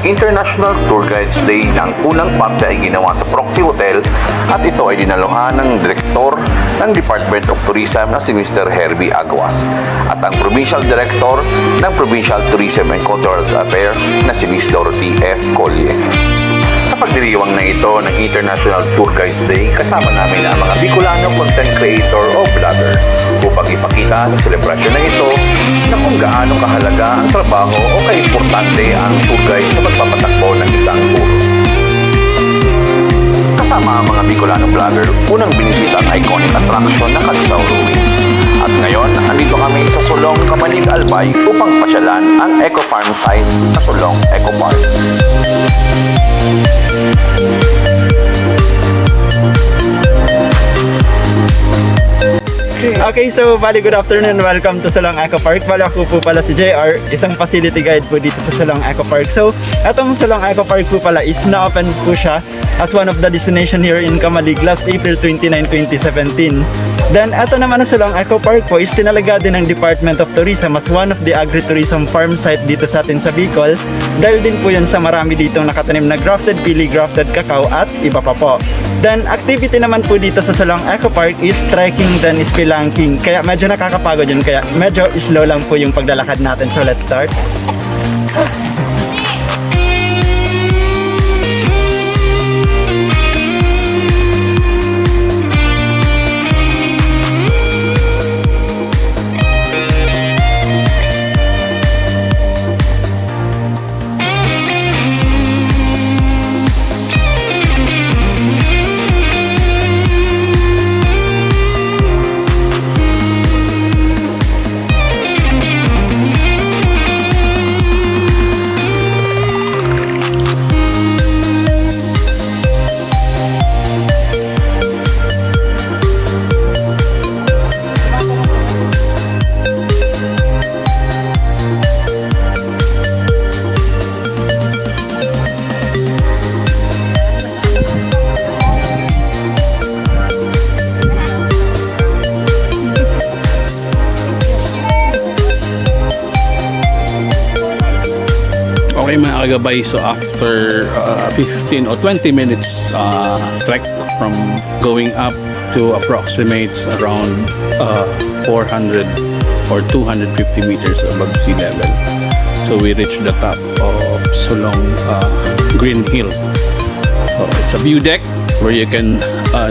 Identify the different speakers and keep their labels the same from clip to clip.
Speaker 1: International Tour Guides Day na ang unang parte ay ginawa sa Proxy Hotel at ito ay dinaluhan ng Direktor ng Department of Tourism na si Mr. Herbie Aguas at ang Provincial Director ng Provincial Tourism and Cultural Affairs na si Ms. Dorothy F. Collier. Sa pagdiriwang na ito ng International Tour Guides Day, kasama namin ang mga Bicolano content creator o vlogger upang ipakita sa selebrasyon na ito na kung gaano kahalaga ang trabaho o kaimportante ang tour guide sa pagpapatakbo ng isang tour. Kasama ang mga Bicolano vlogger, unang binisita ang iconic attraction na Kalisaw Ruins. At ngayon, andito kami sa Sulong, Kamalig, Albay upang pasyalan ang Eco Farm site sa Sulong Eco Park.
Speaker 2: Okay, so bali good afternoon, welcome to Sulong Eco Park. Bali ako po pala si JR, isang facility guide po dito sa Sulong Eco Park. So, etong Sulong Eco Park po pala is na-open po siya as one of the destination here in Kamalig last April 29, 2017. Then, eto naman ang Sulong Eco Park po is tinalaga din ng Department of Tourism as one of the agritourism farm site dito sa atin sa Bicol. Dahil din po yun sa marami dito nakatanim na grafted pili, grafted cacao at iba pa po. Then, activity naman po dito sa Sulong Eco Park is trekking then spelunking. Kaya medyo nakakapagod yun, kaya medyo slow lang po yung paglalakad natin. So, let's start.
Speaker 3: Okay mga kagabay, so after 15 or 20 minutes trek from going up to approximates around 400 or 250 meters above sea level. So we reached the top of Sulong Green Hill. So it's a view deck where you can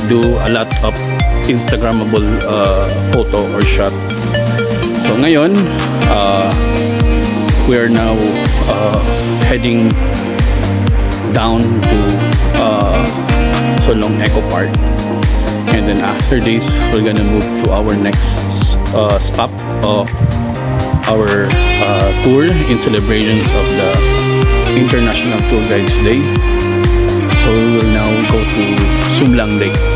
Speaker 3: do a lot of Instagrammable photo or shot. So ngayon, we are now heading down to Sulong Eco Park, and then after this we're gonna move to our next stop of our tour in celebrations of the International Tour Guides Day. So we will now go to Sumlang Lake.